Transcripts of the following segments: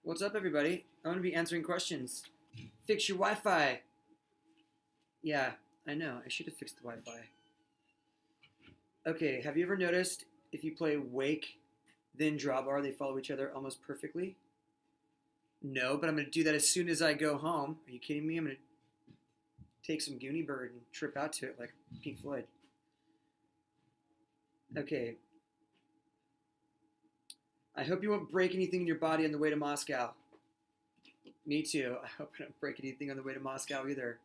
What's up, everybody? I'm going to be answering questions. Fix your Wi-Fi. Yeah, I know. I should have fixed the Wi-Fi. Okay, have you ever noticed if you play Wake, then Drawbar, they follow each other almost perfectly? No, but I'm going to do that as soon as I go home. Are you kidding me? I'm going to take some Goonie Bird and trip out to it like Pink Floyd. Okay. I hope you won't break anything in your body on the way to Moscow. Me too. I hope I don't break anything on the way to Moscow either.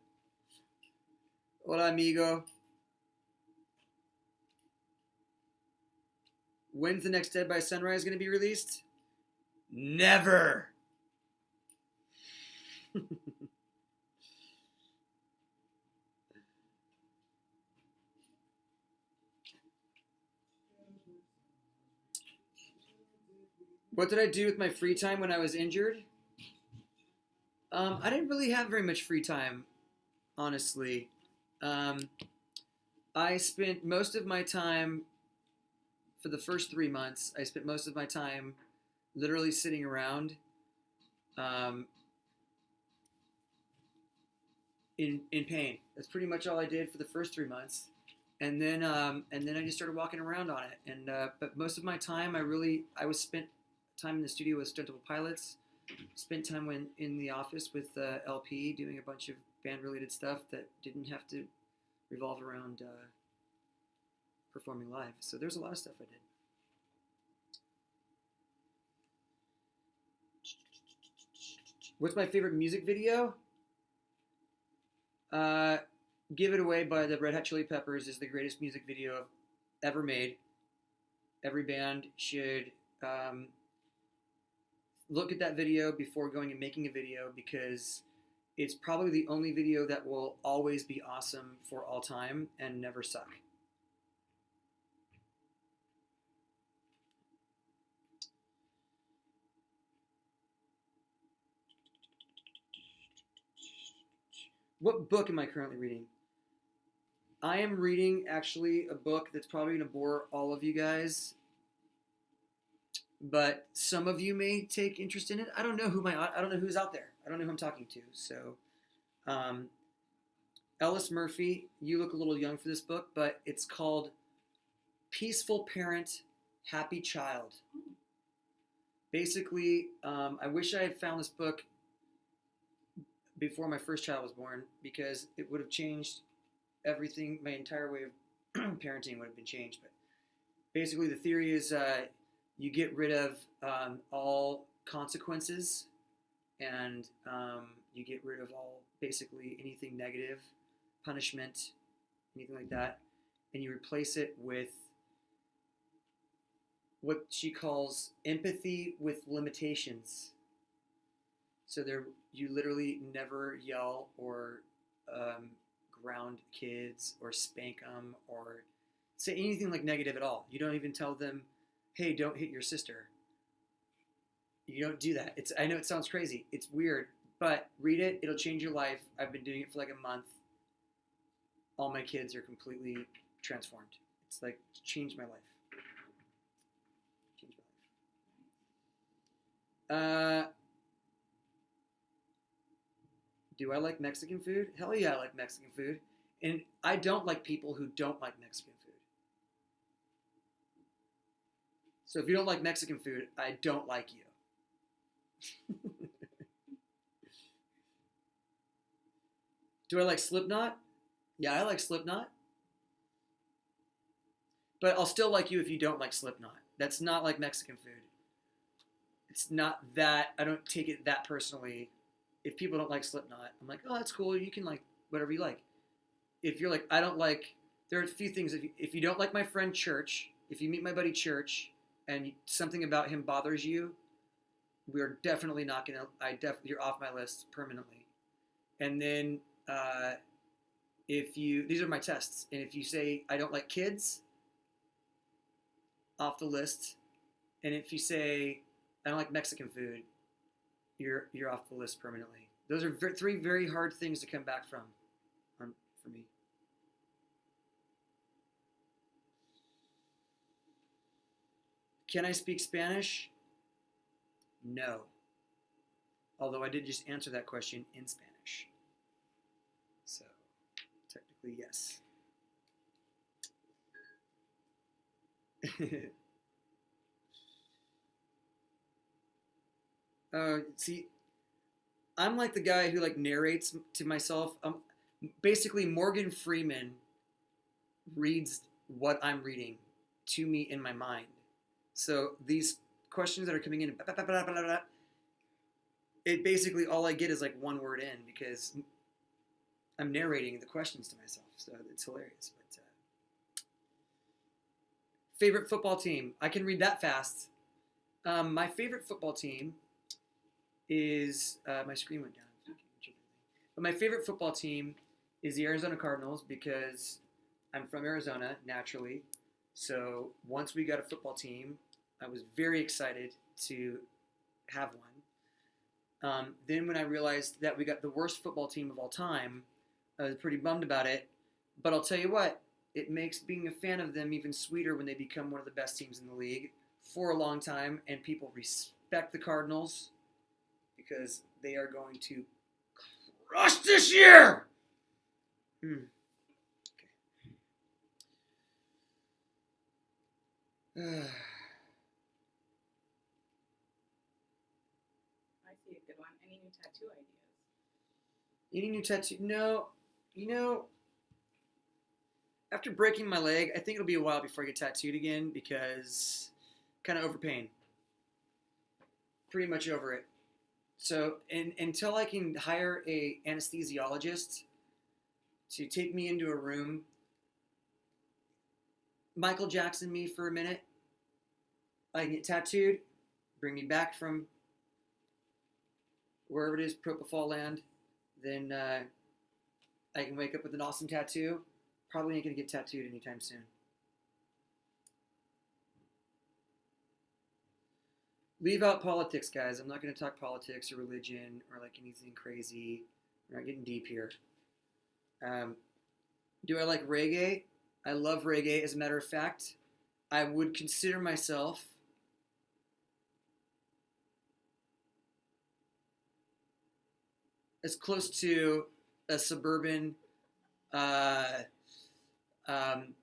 Hola, amigo. When's the next Dead by Sunrise going to be released? Never. What did I do with my free time when I was injured? I didn't really have very much free time, honestly. Um, I spent most of my time, for the first 3 months, I spent most of my time literally sitting around um, in pain. That's pretty much all I did for the first 3 months. And then I just started walking around on it. But most of my time, I was spent time in the studio with Stuntable Pilots. Spent time in the office with LP doing a bunch of band related stuff that didn't have to revolve around performing live. So there's a lot of stuff I did. What's my favorite music video? Give It Away by the Red Hot Chili Peppers is the greatest music video ever made. Every band should look at that video before going and making a video, because it's probably the only video that will always be awesome for all time and never suck. What book am I currently reading? I am reading actually a book that's probably going to bore all of you guys, but some of you may take interest in it. I don't know who's out there. I don't know who I'm talking to. So, um, Ellis Murphy, you look a little young for this book, but it's called Peaceful Parent, Happy Child. Basically, I wish I had found this book before my first child was born, because it would have changed everything. My entire way of parenting would have been changed. But basically, the theory is you get rid of all consequences, and you get rid of all, basically, anything negative, punishment, anything like that, and you replace it with what she calls empathy with limitations. So you literally never yell or ground kids or spank them or say anything like negative at all. You don't even tell them, hey, don't hit your sister. You don't do that. I know it sounds crazy. It's weird, but read it. It'll change your life. I've been doing it for like a month. All my kids are completely transformed. It's like changed my life. Changed my life. Do I like Mexican food? Hell yeah, I like Mexican food. And I don't like people who don't like Mexican food. So if you don't like Mexican food, I don't like you. Do I like Slipknot? Yeah, I like Slipknot. But I'll still like you if you don't like Slipknot. That's not like Mexican food. It's not that, I don't take it that personally. If people don't like Slipknot, I'm like, oh, that's cool. You can like whatever you like. If you're like, I don't like, there are a few things. If you don't like my friend Church, if you meet my buddy Church and something about him bothers you, we're definitely not going to, you're off my list permanently. And then these are my tests. And if you say, I don't like kids, off the list. And if you say, I don't like Mexican food, you're off the list permanently. Those are three very hard things to come back from for me. Can I speak Spanish? No. Although I did just answer that question in Spanish. So, technically, yes. See, I'm like the guy who like narrates to myself. Basically, Morgan Freeman reads what I'm reading to me in my mind. So these questions that are coming in, it basically all I get is like one word in because I'm narrating the questions to myself. So it's hilarious. But favorite football team? I can read that fast. My favorite football team is my screen went down. But my favorite football team is the Arizona Cardinals because I'm from Arizona naturally. So once we got a football team, I was very excited to have one. Then when I realized that we got the worst football team of all time, I was pretty bummed about it. But I'll tell you what, it makes being a fan of them even sweeter when they become one of the best teams in the league for a long time, and people respect the Cardinals because they are going to crush this year. Okay. I see a good one. Any new tattoo ideas? Any new tattoo? No. You know, after breaking my leg, I think it'll be a while before I get tattooed again because kind of over pain. Pretty much over it. So until I can hire a anesthesiologist to take me into a room, Michael Jackson me for a minute, I can get tattooed, bring me back from wherever it is, Propofol land, then I can wake up with an awesome tattoo. Probably ain't gonna get tattooed anytime soon. Leave out politics, guys. I'm not going to talk politics or religion or like anything crazy. We're not getting deep here. Do I like reggae? I love reggae. As a matter of fact, I would consider myself as close to a suburban, uh, um,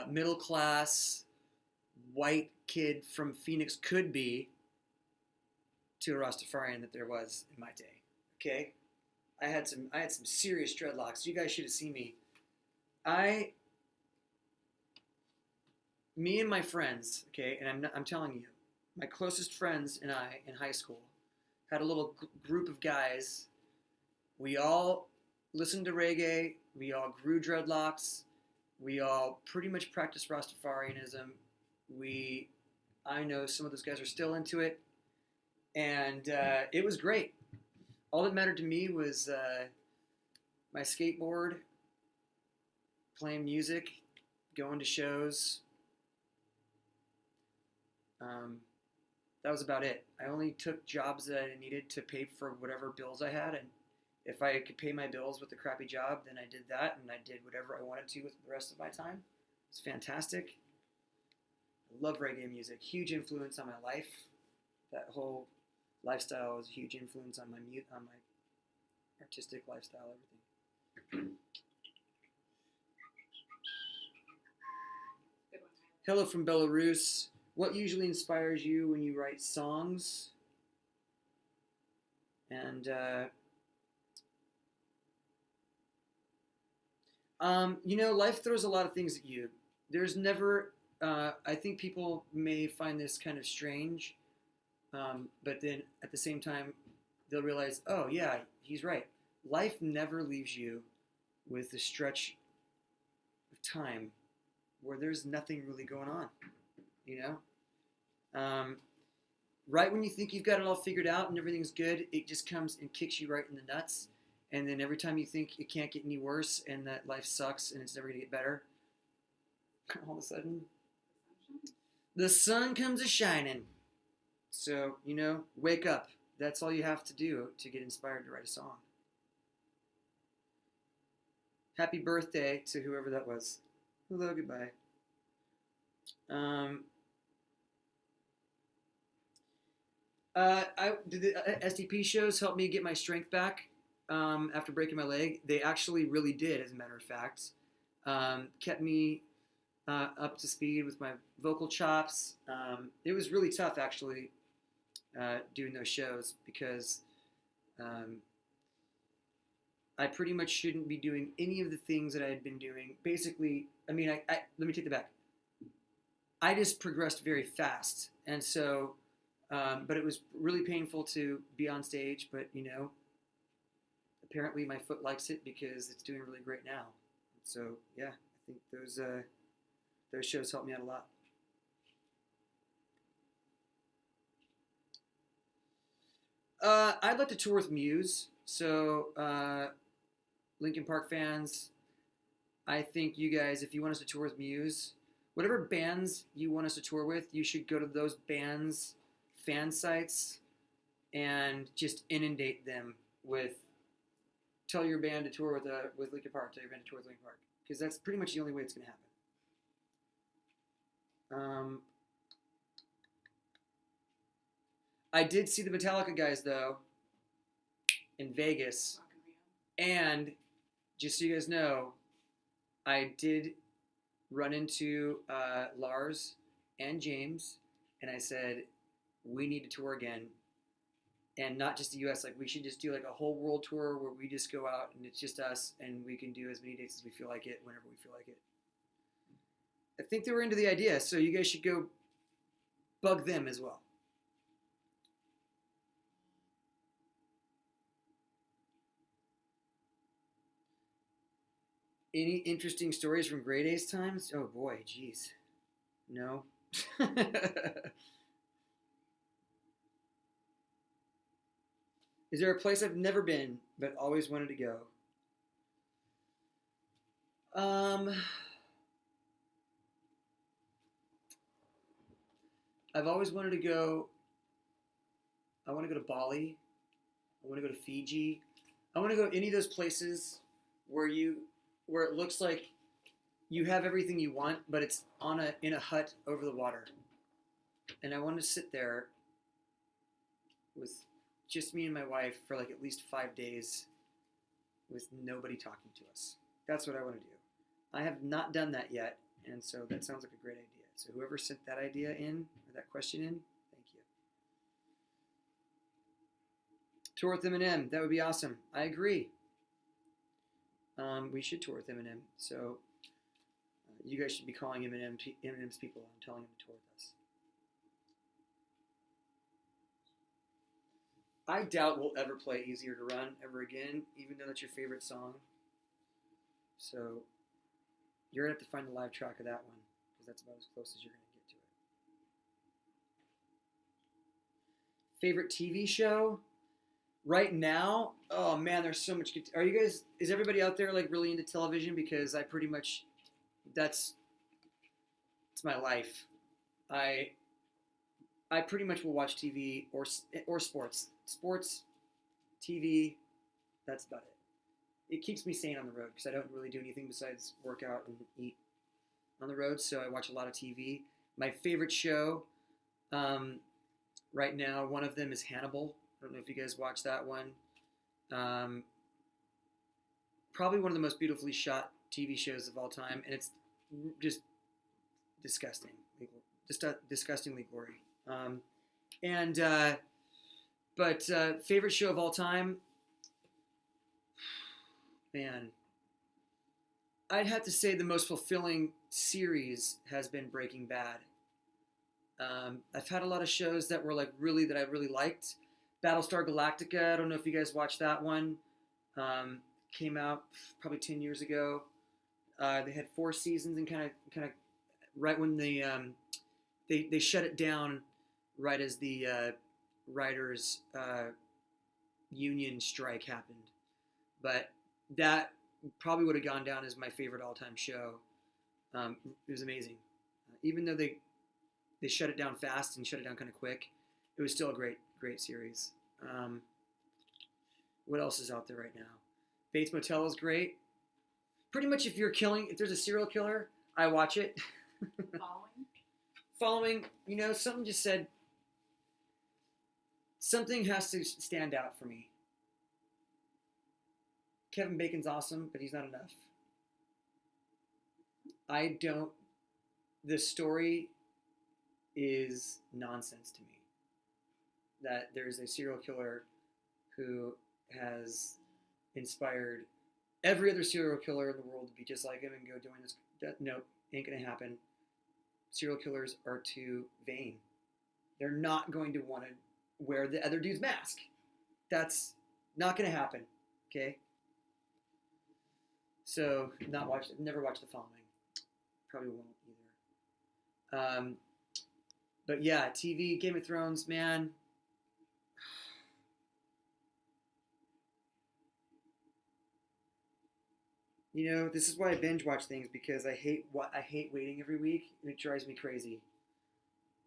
middle class, white kid from Phoenix could be to a Rastafarian that there was in my day. Okay, I had some serious dreadlocks. You guys should have seen me. Me and my friends, okay, and I'm telling you, my closest friends and I in high school had a little group of guys. We all listened to reggae. We all grew dreadlocks. We all pretty much practiced Rastafarianism. I know some of those guys are still into it, and it was great. All that mattered to me was my skateboard, playing music, going to shows. That was about it. I only took jobs that I needed to pay for whatever bills I had, and if I could pay my bills with a crappy job, then I did that, and I did whatever I wanted to with the rest of my time. It's fantastic. I love reggae music. Huge influence on my life. That whole lifestyle was a huge influence on my artistic lifestyle, everything. Hello from Belarus. What usually inspires you when you write songs? And life throws a lot of things at you. There's never. I think people may find this kind of strange, but then at the same time, they'll realize, oh yeah, he's right. Life never leaves you with a stretch of time where there's nothing really going on. You know, right when you think you've got it all figured out and everything's good, it just comes and kicks you right in the nuts. And then every time you think it can't get any worse and that life sucks and it's never gonna get better, all of a sudden, the sun comes a shining. So, wake up. That's all you have to do to get inspired to write a song. Happy birthday to whoever that was. Hello, goodbye. I did the SDP shows help me get my strength back after breaking my leg. They actually really did, as a matter of fact. Kept me up to speed with my vocal chops. It was really tough, actually, doing those shows because I pretty much shouldn't be doing any of the things that I had been doing. Basically, I mean, let me take that back. I just progressed very fast, and so, but it was really painful to be on stage. But apparently my foot likes it because it's doing really great now. So yeah, I think those shows helped me out a lot. I'd like to tour with Muse. So Linkin Park fans, I think you guys, if you want us to tour with Muse, whatever bands you want us to tour with, you should go to those bands' fan sites and just inundate them with, tell your band to tour with Linkin Park, tell your band to tour with Linkin Park, because that's pretty much the only way it's going to happen. I did see the Metallica guys, though, in Vegas, and just so you guys know, I did run into Lars and James, and I said, we need to tour again, and not just the U.S. Like, we should just do like a whole world tour where we just go out and it's just us, and we can do as many dates as we feel like it, whenever we feel like it. I think they were into the idea, so you guys should go bug them as well. Any interesting stories from grade A's times? Oh boy, jeez. No. Is there a place I've never been but always wanted to go? I've always wanted to go. I want to go to Bali. I want to go to Fiji. I want to go any of those places where it looks like you have everything you want, but it's in a hut over the water. And I want to sit there with just me and my wife for like at least 5 days with nobody talking to us. That's what I want to do. I have not done that yet, and so that sounds like a great idea. So whoever sent that idea in, or that question in, thank you. Tour with Eminem, that would be awesome. I agree. We should tour with Eminem. So you guys should be calling Eminem's people and telling them to tour with us. I doubt we'll ever play Easier to Run ever again, even though that's your favorite song. So you're going to have to find the live track of that one, because that's about as close as you're going to get to it. Favorite TV show? Right now? Oh man, there's so much good. Is everybody out there like really into television? Because I pretty much, it's my life. I pretty much will watch TV or sports. Sports, TV, that's about it. It keeps me sane on the road because I don't really do anything besides work out and eat on the road, so I watch a lot of TV. My favorite show right now, one of them is Hannibal. I don't know if you guys watch that one. Probably one of the most beautifully shot TV shows of all time, and it's just disgusting. Just disgustingly gory. But favorite show of all time, man, I'd have to say the most fulfilling series has been Breaking Bad. I've had a lot of shows that were that I really liked. Battlestar Galactica, I don't know if you guys watched that one. Came out probably 10 years ago. They had 4 seasons, and kind of right when they shut it down right as the writers' union strike happened. But that probably would have gone down as my favorite all-time show. It was amazing. Even though they shut it down fast and shut it down kind of quick, it was still a great series. What else is out there right now? Bates Motel is great. Pretty much if there's a serial killer, I watch it. Following, something just said, something has to stand out for me. Kevin Bacon's awesome, but he's not enough. The story is nonsense to me. That there's a serial killer who has inspired every other serial killer in the world to be just like him and go doing this. Nope, ain't gonna happen. Serial killers are too vain. They're not going to want to wear the other dude's mask. That's not gonna happen. Okay. So never watched the following. Probably won't either. But yeah, TV, Game of Thrones, man. You know, this is why I binge watch things, because I hate waiting every week, and it drives me crazy.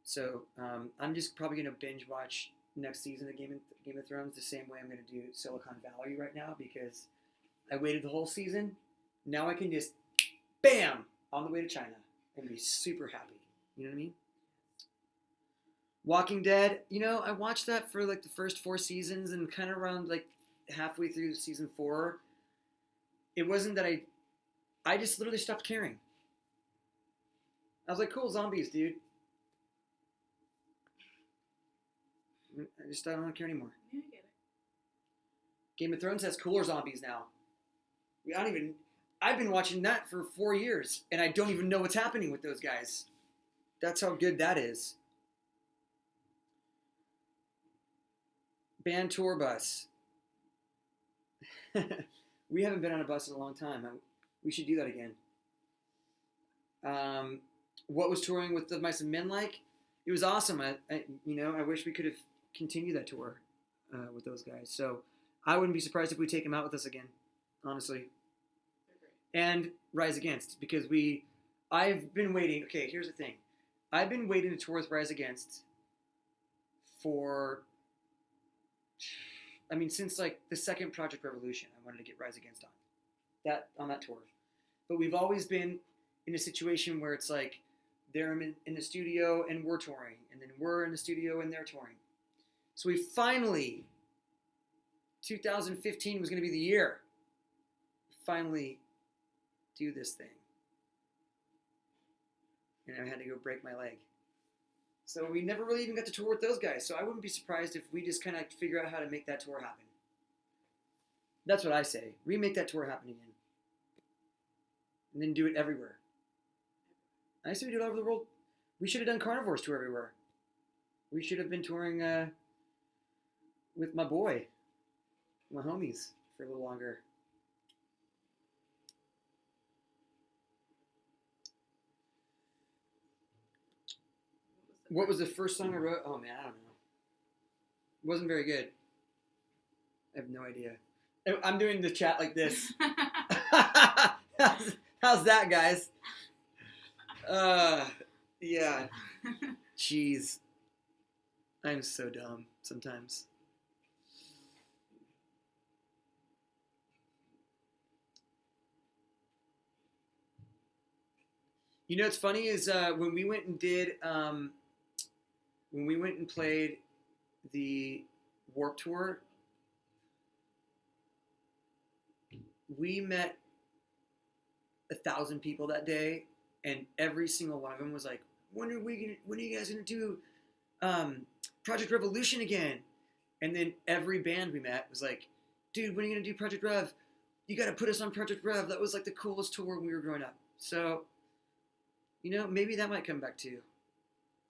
So I'm just probably gonna binge watch next season of Game of Thrones the same way I'm gonna do Silicon Valley right now, because I waited the whole season. Now I can just bam on the way to China and be super happy. You know what I mean? Walking Dead, you know, I watched that for like the first 4 seasons, and kind of around like halfway through season 4, it wasn't that I just literally stopped caring. I was like, cool, zombies, dude. I don't want to care anymore. Yeah, I get it. Game of Thrones has cooler zombies now. I've been watching that for 4 years, and I don't even know what's happening with those guys. That's how good that is. Band tour bus. We haven't been on a bus in a long time. We should do that again. What was touring with the Mice and Men like? It was awesome. I wish we could have continued that tour with those guys. So I wouldn't be surprised if we take them out with us again, honestly. And Rise Against, because I've been waiting. Okay, here's the thing. I've been waiting to tour with Rise Against since like the second Project Revolution. I wanted to get Rise Against on that tour. But we've always been in a situation where it's like they're in the studio and we're touring, and then we're in the studio and they're touring. So we finally, 2015 was going to be the year. Finally do this thing. And I had to go break my leg. So we never really even got to tour with those guys. So I wouldn't be surprised if we just kind of figure out how to make that tour happen. That's what I say. Remake that tour happen again. And then do it everywhere. I say we do it all over the world. We should have done Carnivore's tour everywhere. We should have been touring with my homies, for a little longer. What was the first song I wrote? Oh man, I don't know. It wasn't very good. I have no idea. I'm doing the chat like this. How's that, guys? Yeah. Jeez. I'm so dumb sometimes. You know what's funny is when we went and played the Warped Tour, we met 1,000 people that day, and every single one of them was like, when are you guys gonna do Project Revolution again? And then every band we met was like, dude, when are you gonna do Project Rev? You gotta put us on Project Rev. That was like the coolest tour when we were growing up. So, you know, maybe that might come back too.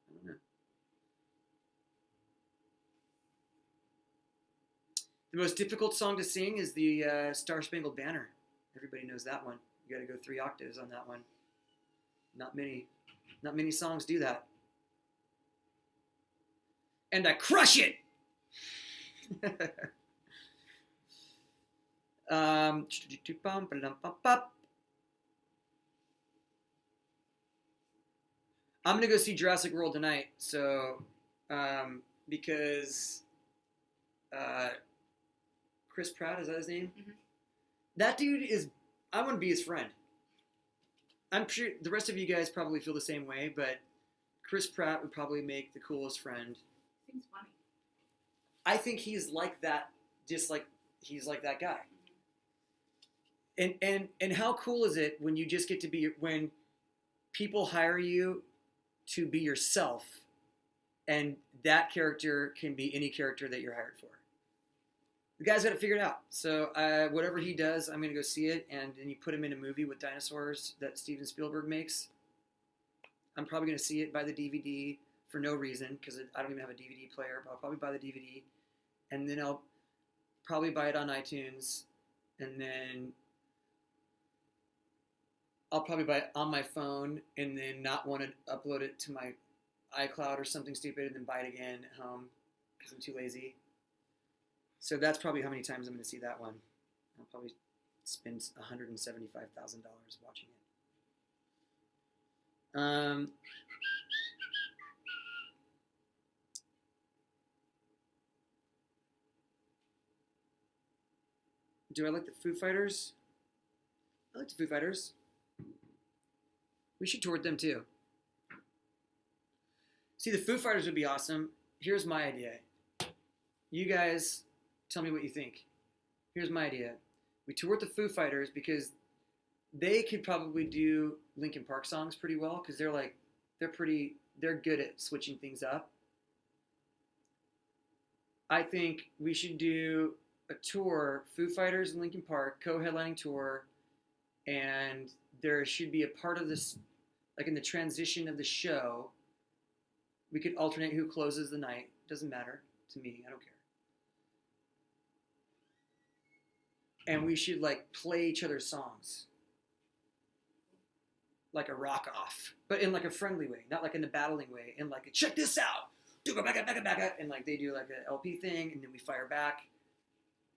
I don't know. The most difficult song to sing is the Star Spangled Banner. Everybody knows that one. You got to go 3 octaves on that one. Not many songs do that. And I crush it. I'm gonna go see Jurassic World tonight. So, because Chris Pratt, is that his name? Mm-hmm. That dude I want to be his friend. I'm sure the rest of you guys probably feel the same way, but Chris Pratt would probably make the coolest friend. Seems funny. I think he's like that, just like he's like that guy. And how cool is it when you just get to be when people hire you to be yourself, and that character can be any character that you're hired for. The guy's got it figured out. So whatever he does, I'm going to go see it. And then you put him in a movie with dinosaurs that Steven Spielberg makes. I'm probably going to see it, buy the DVD for no reason, because I don't even have a DVD player, but I'll probably buy the DVD. And then I'll probably buy it on iTunes. And then I'll probably buy it on my phone and then not want to upload it to my iCloud or something stupid and then buy it again at home because I'm too lazy. So that's probably how many times I'm going to see that one. I'll probably spend $175,000 watching it. Do I like the Foo Fighters? I like the Foo Fighters. We should tour with them too. See, the Foo Fighters would be awesome. Here's my idea. You guys tell me what you think. Here's my idea. We tour with the Foo Fighters because they could probably do Linkin Park songs pretty well because they're good at switching things up. I think we should do a tour, Foo Fighters and Linkin Park, co-headlining tour, and there should be a part of this, like in the transition of the show, we could alternate who closes the night. Doesn't matter to me. I don't care. And we should like play each other's songs. Like a rock off. But in like a friendly way. Not like in a battling way. In like a check this out. Back up. And like they do like an LP thing and then we fire back.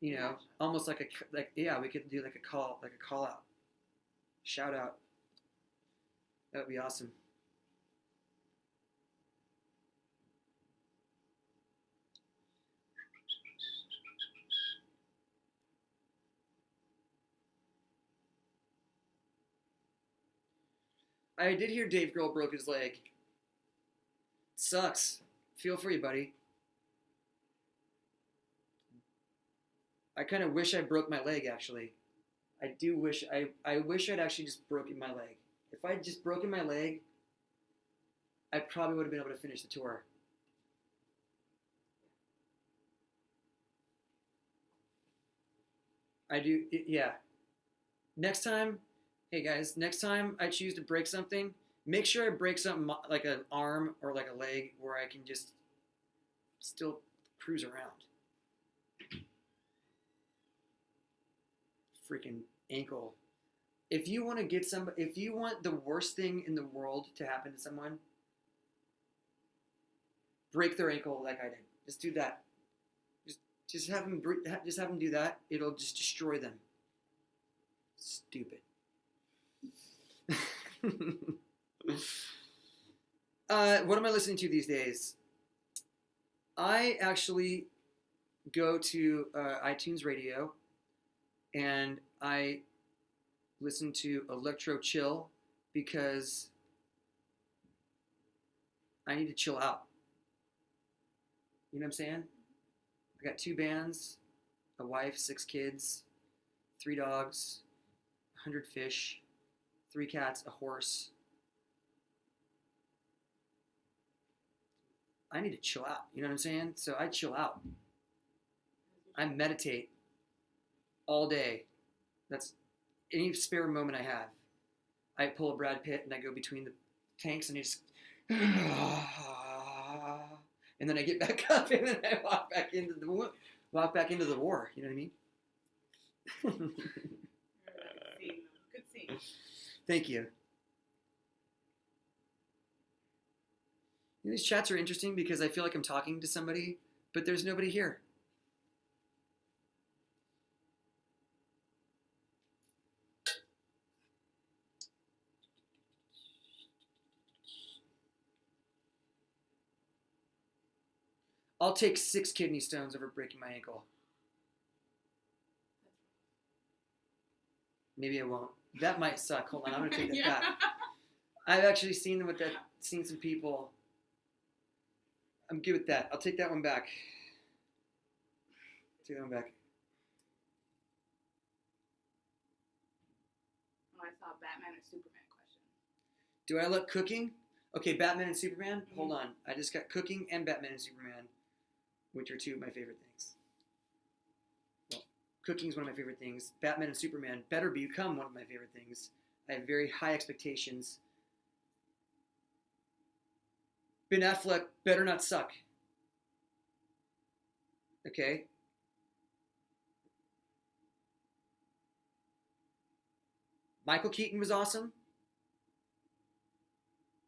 You know, almost like we could do like a call out. Shout out. That would be awesome. I did hear Dave Grohl broke his leg. Sucks. Feel for you, buddy. I kind of wish I broke my leg, actually. I do wish, I wish I'd actually just broken my leg. If I'd just broken my leg, I probably would have been able to finish the tour. Yeah. Next time, hey guys, next time I choose to break something, make sure I break something like an arm or like a leg where I can just still cruise around. Freaking ankle. If you want the worst thing in the world to happen to someone, break their ankle like I did. Just do that. Just have them do that. It'll just destroy them. Stupid. What am I listening to these days? I actually go to iTunes Radio and I listen to electro chill because I need to chill out. You know what I'm saying? I got 2 bands, a wife, 6 kids, 3 dogs, 100 fish, 3 cats, a horse. I need to chill out. You know what I'm saying? So I chill out. I meditate all day. That's any spare moment I have. I pull a Brad Pitt and I go between the tanks and I just and then I get back up and then I walk back into the war. You know what I mean? Good scene. Thank you. These chats are interesting because I feel like I'm talking to somebody, but there's nobody here. I'll take 6 kidney stones over breaking my ankle. Maybe I won't. That might suck. Hold on, I'm gonna take that back. I've actually seen them with that. Seen some people. I'm good with that. I'll take that one back. Take that one back. Oh, I saw Batman or Superman question. Do I like cooking? Okay, Batman and Superman? Hold on. I just got cooking and Batman and Superman, which are two of my favorite things. Well, cooking is one of my favorite things. Batman and Superman better become one of my favorite things. I have very high expectations. Ben Affleck better not suck. Okay? Michael Keaton was awesome.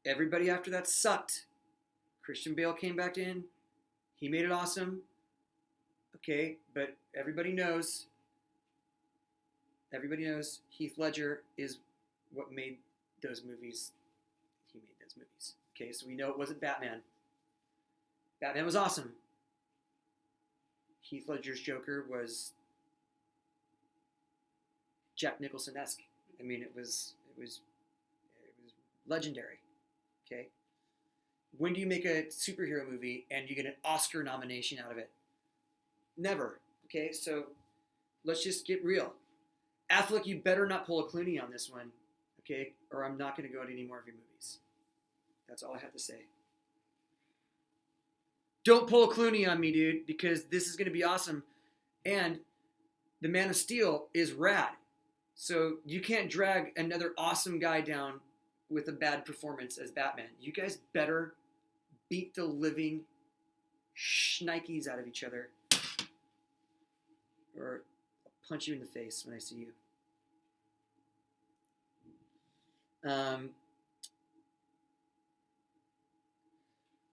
Everybody after that sucked. Christian Bale came back in. He made it awesome. Okay, but everybody knows Heath Ledger is what made those movies. He made those movies. Okay, so we know it wasn't Batman. Batman was awesome. Heath Ledger's Joker was Jack Nicholson-esque. I mean, it was legendary. Okay. When do you make a superhero movie and you get an Oscar nomination out of it? Never. Okay, so let's just get real. Affleck, you better not pull a Clooney on this one, okay? Or I'm not going to go to any more of your movies. That's all I have to say. Don't pull a Clooney on me, dude, because this is going to be awesome. And the Man of Steel is rad. So you can't drag another awesome guy down with a bad performance as Batman. You guys better beat the living shnikes out of each other, or I'll punch you in the face when I see you.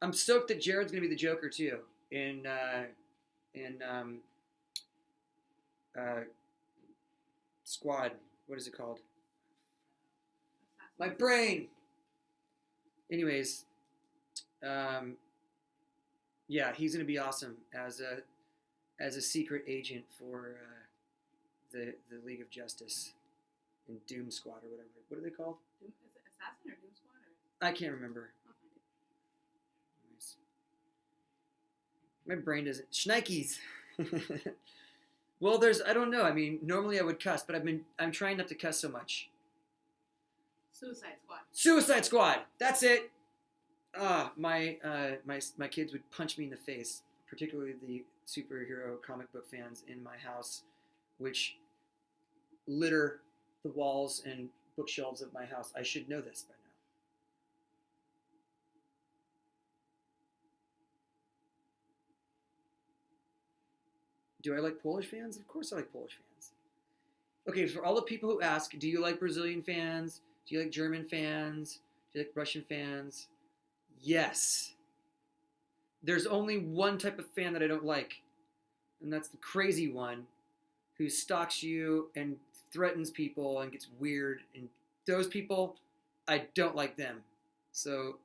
I'm stoked that Jared's gonna be the Joker too in Squad. What is it called? My brain. Anyways, yeah, he's gonna be awesome as a secret agent for the League of Justice in Doom Squad or whatever. What are they called? Is it Assassin or Doom Squad? I can't remember. Anyways, my brain doesn't. Shnikes. Well, I don't know. I mean, normally I would cuss, but I'm trying not to cuss so much. Suicide Squad. Suicide Squad. That's it. My kids would punch me in the face, particularly the superhero comic book fans in my house, which litter the walls and bookshelves of my house. I should know this by now. Do I like Polish fans? Of course I like Polish fans. Okay, for all the people who ask, do you like Brazilian fans? Do you like German fans? Do you like Russian fans? Yes. There's only one type of fan that I don't like, and that's the crazy one who stalks you and threatens people and gets weird. And those people, I don't like them. So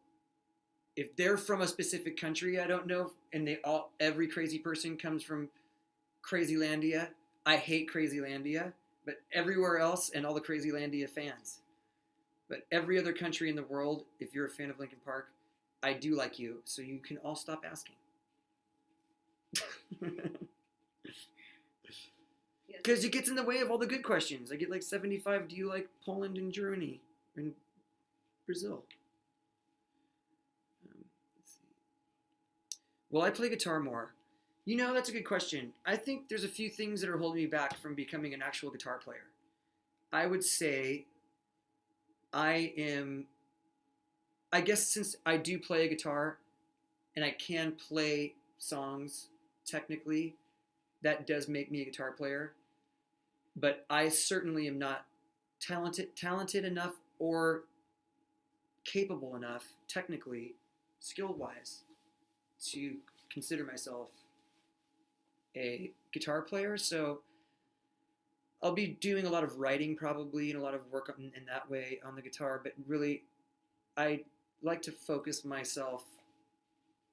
if they're from a specific country I don't know, and every crazy person comes from Crazylandia, I hate Crazylandia, but everywhere else and all the Crazylandia fans. But every other country in the world, if you're a fan of Linkin Park, I do like you, so you can all stop asking. Because it gets in the way of all the good questions. I get like 75, do you like Poland and Germany and Brazil? Let's see. Will I play guitar more? You know, that's a good question. I think there's a few things that are holding me back from becoming an actual guitar player. I would say I guess since I do play a guitar and I can play songs technically, that does make me a guitar player. But I certainly am not talented enough or capable enough, technically, skill-wise, to consider myself a guitar player. So I'll be doing a lot of writing probably and a lot of work in that way on the guitar, but really I like to focus myself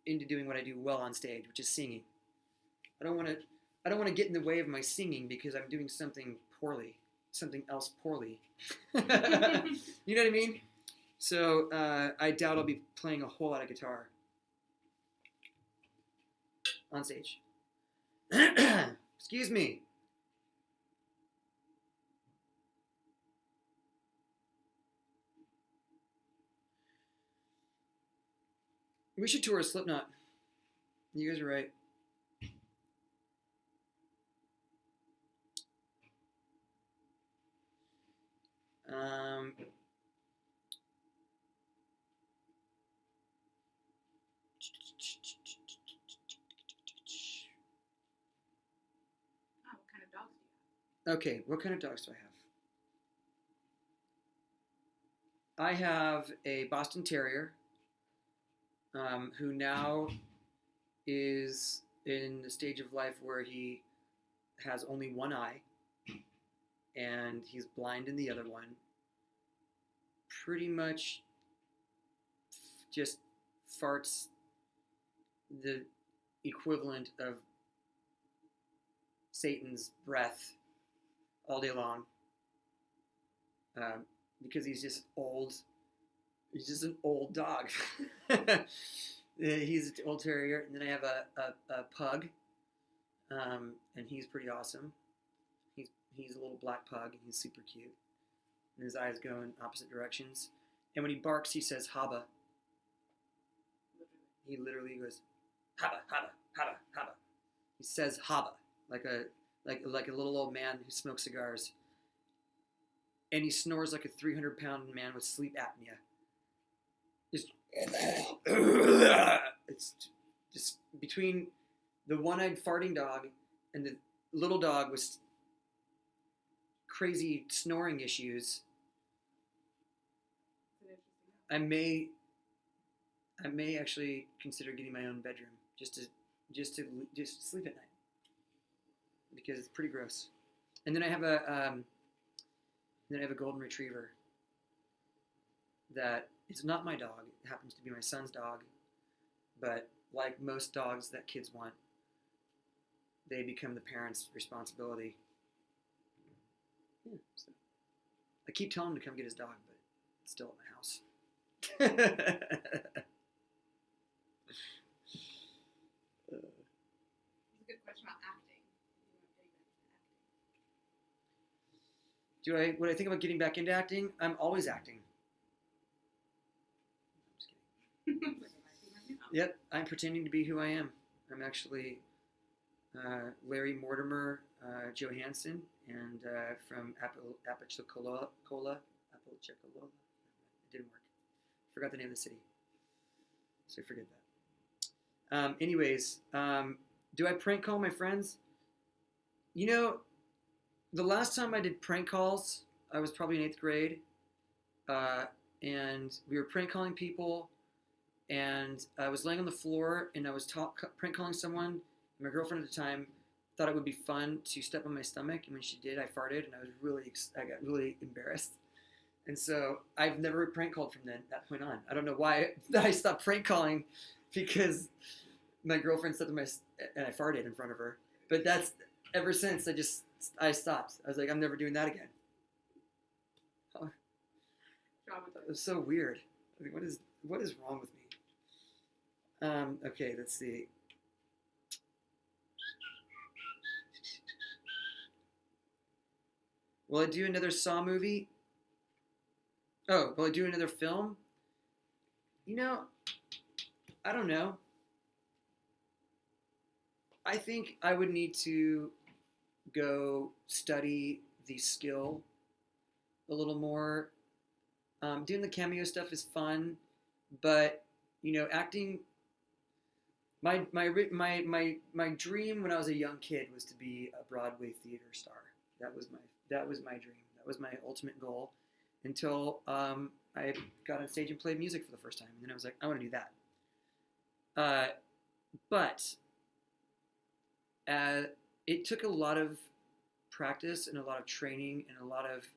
into doing what I do well on stage, which is singing. I don't want to get in the way of my singing because I'm doing something else poorly. You know what I mean? So I doubt I'll be playing a whole lot of guitar on stage. Excuse me. We should tour a Slipknot. You guys are right. Um, Oh, what kind of dogs do you have? okay, what kind of dogs do I have? I have a Boston Terrier, who now is in the stage of life where he has only one eye, and he's blind in the other one. Pretty much just farts the equivalent of Satan's breath all day long, because he's just old. He's just an old dog. He's an old terrier, and then I have a pug, and he's pretty awesome. He's a little black pug, and he's super cute. And his eyes go in opposite directions. And when he barks, he says "haba." He literally goes "haba, haba, haba, haba." He says "haba" like a little old man who smokes cigars. And he snores like a 300-pound man with sleep apnea. Just it's just between the one-eyed farting dog and the little dog with crazy snoring issues. I may actually consider getting my own bedroom just to sleep at night, because it's pretty gross. And then I have a golden retriever that it's not my dog. It happens to be my son's dog, but like most dogs that kids want, they become the parents' responsibility. Yeah, so I keep telling him to come get his dog, but it's still at my house. It's a good question about acting. What I think about getting back into acting? I'm always acting. I'm just kidding. Yep, I'm pretending to be who I am. I'm actually Larry Mortimer Johansson, and from Apalachicola. It didn't work. Forgot the name of the city, so forget that. Anyways, do I prank call my friends? You know, the last time I did prank calls, I was probably in 8th grade, and we were prank calling people, and I was laying on the floor, and I was prank calling someone. My girlfriend at the time thought it would be fun to step on my stomach, and when she did, I farted, and I got really embarrassed. And so I've never prank called from that point on. I don't know why I stopped prank calling, because my girlfriend stepped on and I farted in front of her. But that's ever since I stopped. I was like, I'm never doing that again. Oh, it was so weird. I mean, what is wrong with me? Okay, let's see. Will I do another Saw movie? Oh, will I do another film? You know, I don't know. I think I would need to go study the skill a little more. Doing the cameo stuff is fun, but acting. My dream when I was a young kid was to be a Broadway theater star. That was my dream. That was my ultimate goal, until I got on stage and played music for the first time, and then I was like, I want to do that. But it took a lot of practice and a lot of training and a lot of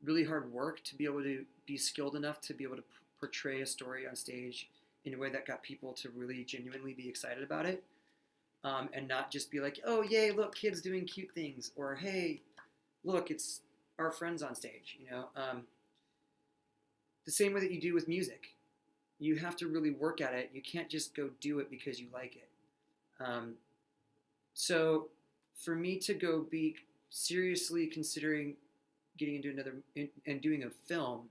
really hard work to be able to be skilled enough to be able to portray a story on stage in a way that got people to really genuinely be excited about it, and not just be like, oh, yay, look, kids doing cute things, or hey, look, it's our friends on stage. The same way that you do with music. You have to really work at it. You can't just go do it because you like it. So for me to go be seriously considering getting into and doing a film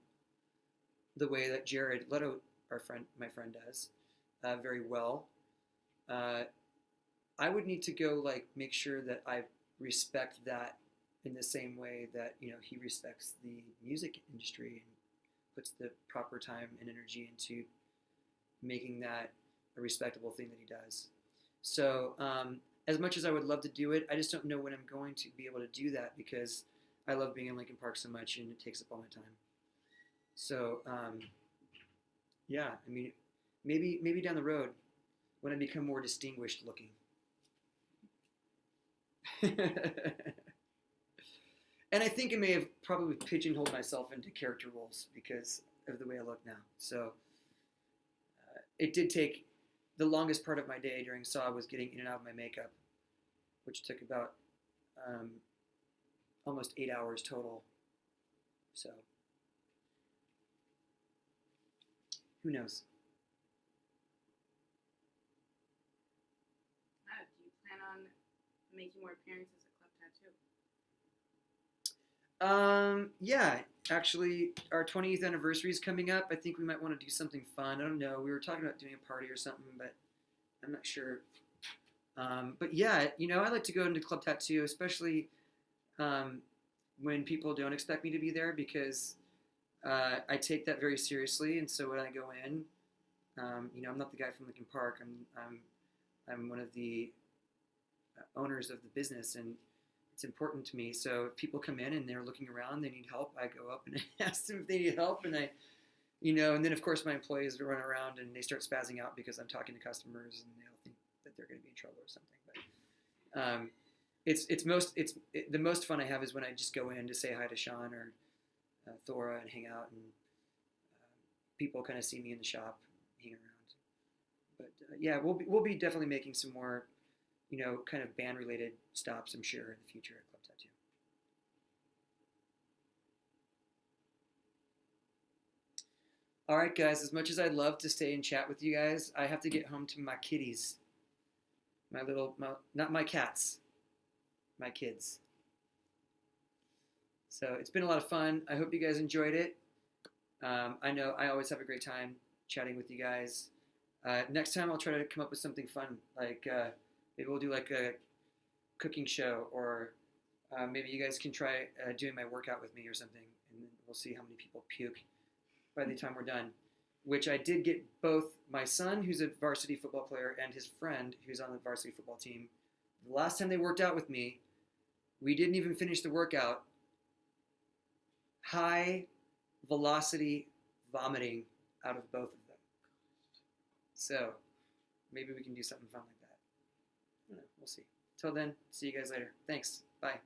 the way that Jared Leto, my friend, does very well, uh, I would need to go like make sure that I respect that in the same way that he respects the music industry and puts the proper time and energy into making that a respectable thing that he does. So as much as I would love to do it, I just don't know when I'm going to be able to do that because I love being in Linkin Park so much and it takes up all my time. So yeah, I mean, maybe down the road when I become more distinguished looking. And I think I may have probably pigeonholed myself into character roles because of the way I look now. So it did take the longest part of my day during Saw was getting in and out of my makeup, which took about almost 8 hours total. So who knows? Do you plan on making more appearances at Club Tattoo? Yeah, actually, our 20th anniversary is coming up. I think we might want to do something fun. I don't know. We were talking about doing a party or something, but I'm not sure. But yeah, I like to go into Club Tattoo, especially when people don't expect me to be there because I take that very seriously. And so when I go in, I'm not the guy from Linkin Park. I'm one of the owners of the business, and it's important to me. So if people come in and they're looking around, they need help, I go up and ask them if they need help, and and then of course my employees run around and they start spazzing out because I'm talking to customers and they'll think that they're going to be in trouble or something. But the most fun I have is when I just go in to say hi to Sean or Thora and hang out, and people kind of see me in the shop, hang around. But yeah, we'll be definitely making some more, kind of band related stops, I'm sure, in the future at Club Tattoo. All right, guys. As much as I'd love to stay and chat with you guys, I have to get home to my kitties, not my cats, my kids. So it's been a lot of fun. I hope you guys enjoyed it. I know I always have a great time chatting with you guys. Next time I'll try to come up with something fun, like maybe we'll do like a cooking show, or maybe you guys can try doing my workout with me or something, and we'll see how many people puke by the time we're done. Which I did get both my son, who's a varsity football player, and his friend, who's on the varsity football team. The last time they worked out with me, we didn't even finish the workout. High velocity vomiting out of both of them. So maybe we can do something fun like that. I don't know. We'll see. Till then, see you guys later. Thanks. Bye.